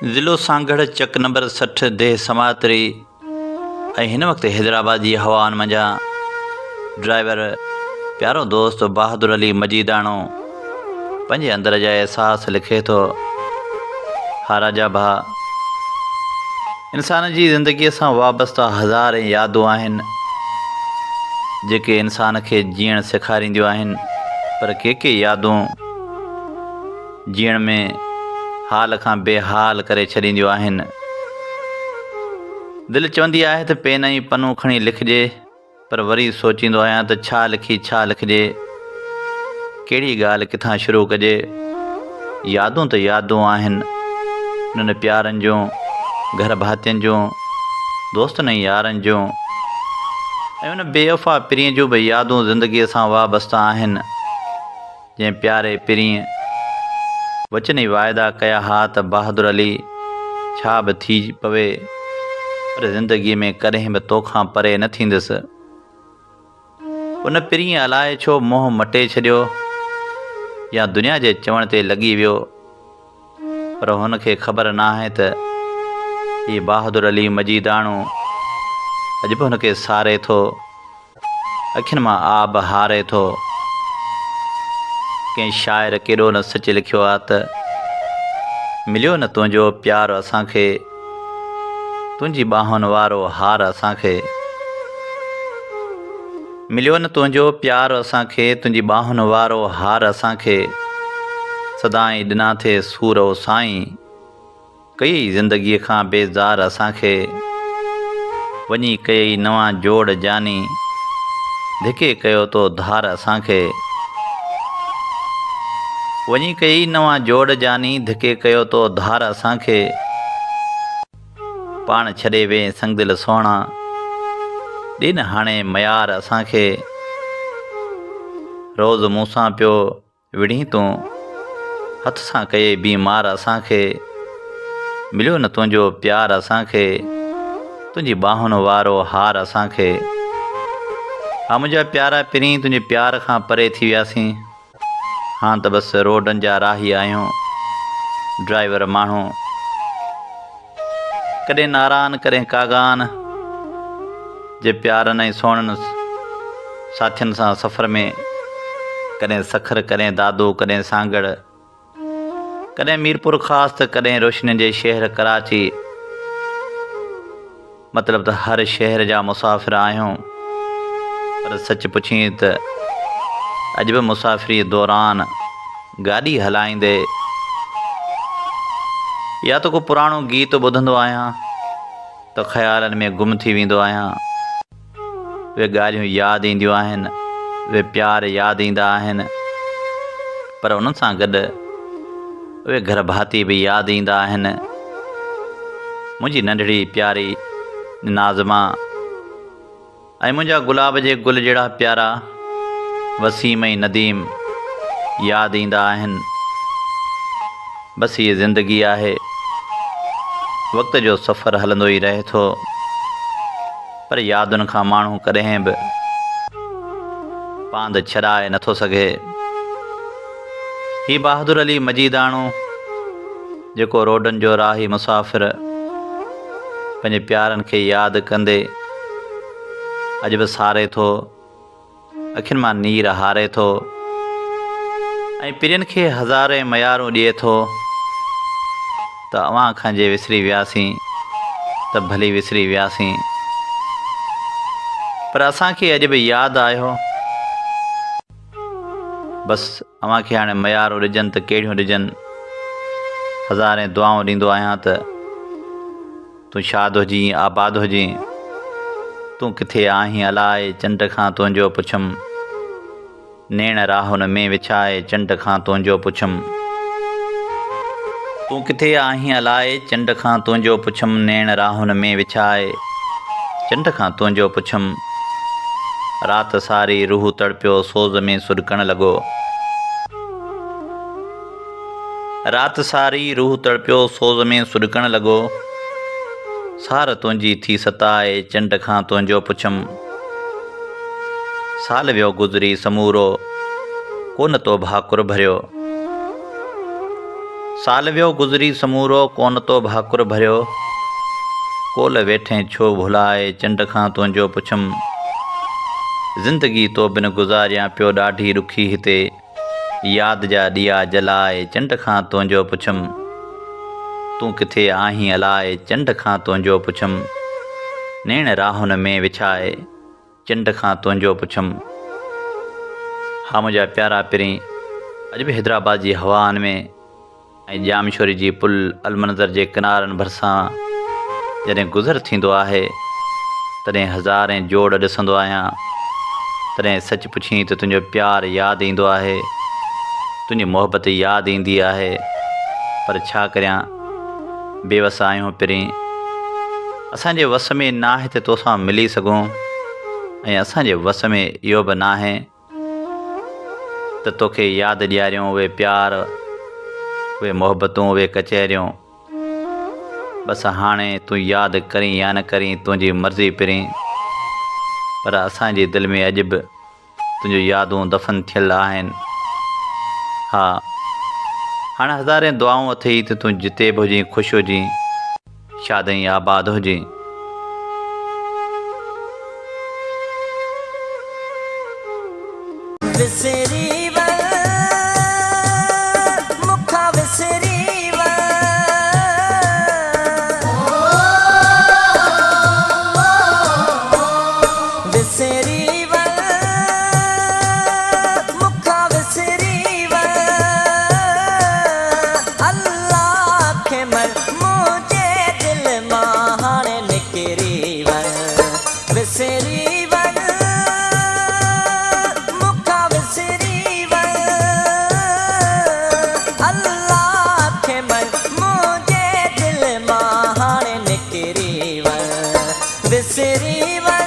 ज़िलो सांगड़ चक नंबर 60 देह समातरी ऐं हिन वक़्तु हैदराबाद जी हवाउनि मंझां ड्राइवर प्यारो दोस्त बहादुर अली मजीदाणो पंहिंजे अंदर जा एहसास लिखे थो। हा राजा भाउ, इंसान जी ज़िंदगीअ सां वाबस्ता हज़ार यादूं आहिनि जेके इंसान खे जीअण सेखारींदियूं आहिनि, पर के यादूं जीअण में हाल खां बेहाल करे छॾींदियूं आहिनि। दिलि चवंदी आहे त पेन ऐं पन्नो खणी लिखिजे, पर वरी सोचींदो आहियां त छा लिखिजे, कहिड़ी ॻाल्हि किथां शुरू कजे। यादूं त यादूं आहिनि, उन्हनि प्यारनि जूं, घर भातियुनि जूं, दोस्तनि ऐं यारनि जूं, ऐं उन बेवफ़ा पिरीअ जूं बि यादूं ज़िंदगीअ सां वाबस्ता आहिनि। जंहिं प्यारे पिरीअ वचन ई वाइदा कया हा त बहादुर अली छा बि थी पवे, पर ज़िंदगीअ में कॾहिं बि तोखां परे न थींदुसि। उन पिरीअ अलाए छो मोह मटे छॾियो या दुनिया जे चवण ते लॻी वियो, पर हुनखे ख़बर न आहे त हीउ बहादुर अली मजीदाणो अॼु बि हुनखे सारे थो, अखियुनि मां आब हारे थो। कंहिं शाइर केॾो न सच लिखियो आहे त मिलियो न तुंहिंजो प्यार असांखे, तुंहिंजी ॿाहुनि वारो हार असांखे। मिलियो न तुंहिंजो प्यार असांखे, तुंहिंजी ॿाहुनि वारो हार असांखे। सदाई ॾिना थे सूर ओ साईं, कई ज़िंदगीअ खां बेज़ार असांखे। वञी कई नवां जोड़ जानी, धिके कयो तो धार असांखे। वञी कई नवां जोड़ जानी, धिके कयो तो धार असांखे। पाण छॾे वे संग दिल सोहणा, ॾिन हाणे मयार असांखे। रोज़ मूंसां पियो विढ़ी तूं, हथ सां कये बीमार असांखे। मिलियो न तुंहिंजो प्यार असांखे, तुंहिंजी ॿाहुनि वारो हार असांखे। हा मुंहिंजा प्यारा पिरी, तुंहिंजे प्यार खां परे थी वियासीं। हां त बसि रोडनि जा राही आहियूं, ड्राइवर माण्हू कॾहिं नारान कॾहिं कागान जे प्यारनि ऐं सोहणनि साथियुनि सां सफ़र में, कॾहिं सखर कॾहिं दादो कॾहिं सांगड़, कॾहिं मीरपुर ख़ासि त कॾहिं रोशनी जे शहर कराची। मतिलबु त हर शहर जा मुसाफ़िर आहियूं, पर सच पुछी त अॼु बि मुसाफ़िरी दौरान गाॾी हलाईंदे या त को पुराणो गीत ॿुधंदो आहियां त ख़्यालनि में गुम थी वेंदो आहियां। उहे ॻाल्हियूं यादि ईंदियूं आहिनि, उहे प्यार यादि ईंदा आहिनि, पर उन्हनि सां गॾु उहे घर भाती बि यादि ईंदा आहिनि। मुंहिंजी नंढड़ी प्यारी नाज़मा ऐं मुंहिंजा गुलाब जे गुल जहिड़ा प्यारा वसीम ऐं नदीम यादि ईंदा आहिनि। बसि हीअ ज़िंदगी आहे, वक़्त जो सफ़रु हलंदो ई रहे थो, पर यादुनि खां माण्हू कॾहिं बि पांध छॾाए नथो सघे। ही बहादुर अली मजीदाणो जेको रोडनि जो राही मुसाफ़िर पंहिंजे प्यारनि खे यादि कंदे अॼु बि सारे थो, अखियुनि मां नीर हारे थो, ऐं पिरियनि खे हज़ारे मयारूं ॾिए थो त अव्हां खां जे विसरी वियासीं त भली विसरी वियासीं, पर असांखे अॼु बि यादि आयो। बसि अव्हांखे हाणे मयारूं ॾिजनि त कहिड़ियूं ॾिजनि। हज़ारे दुआऊं ॾींदो आहियां त तूं शाद हुजी आबाद हुजी। तूं किथे आहीं अलाए, चंड खां तुंहिंजो पुछम, नेण राहुनि में विछाए चंड खां तुंहिंजो पुछम। तूं किथे आहीं अलाए, चंड खां तुंहिंजो पुछम, नेण राहुनि में विछाए चंड खां तुंहिंजो पुछम। राति सारी रूह तड़पियो सोज़ में सुॾकण लॻो। राति सारी रूह तड़पियो सोज़ में सुॾकण लॻो। सार तुंहिंजी थी सताए चंड खां तुंहिंजो पुछम। साल वियो गुज़री समूरो, कोन तो भाकुर भरियो। साल वियो गुज़री समूरो कोन तो भाकुर भरियो, कोल वेठे छो भुलाए चंड खां तुंहिंजो पुछम। ज़िंदगी तो बिन गुज़ारियां पियो ॾाढी ॾुखी हिते, यादि जा ॾिया जलाए चंड खां तुंहिंजो पुछम। तूं किथे आहीं अलाए चंड खां तुंहिंजो पुछम, नेण राहुनि में विछाए चंड खां तुंहिंजो पुछम। हा मुंहिंजा प्यारा पिरीं, अॼु बि हैदराबाद जी हवाउनि में ऐं जामशोरी जी पुल अलमंज़र जे किनारनि भरिसां जॾहिं गुज़र थींदो आहे, तॾहिं हज़ारे जोड़ ॾिसंदो आहियां। तॾहिं सच पुछी त तुंहिंजो प्यारु यादि ईंदो आहे, तुंहिंजी मोहबत यादि ईंदी आहे। पर छा करियां, बेवस आहियूं पिरीं। असांजे वस में न आहे त तोसां मिली सघूं, ऐं असांजे वस में इहो बि न आहे त तोखे यादि ॾियारियूं उहे प्यार, उहे मोहबतूं, उहे कचहरियूं। बसि हाणे तूं यादि करीं या न करीं तुंहिंजी मर्ज़ी पिरीं, पर असांजी दिलि में अॼु बि तुंहिंजूं यादूं दफ़न थियल आहिनि। हा, हाणे हज़ारे दुआऊं अथई त तूं जिते बि हुजीं ख़ुशि हुजीं, शादई आबाद हुजीं। विसरी वा मुखा विसरी वा, विसरी वा मुखा विसरी वा, अल्लाह खे मर मुझे दिल मां हाणे निकिरी वा। विसरी विसरी वा।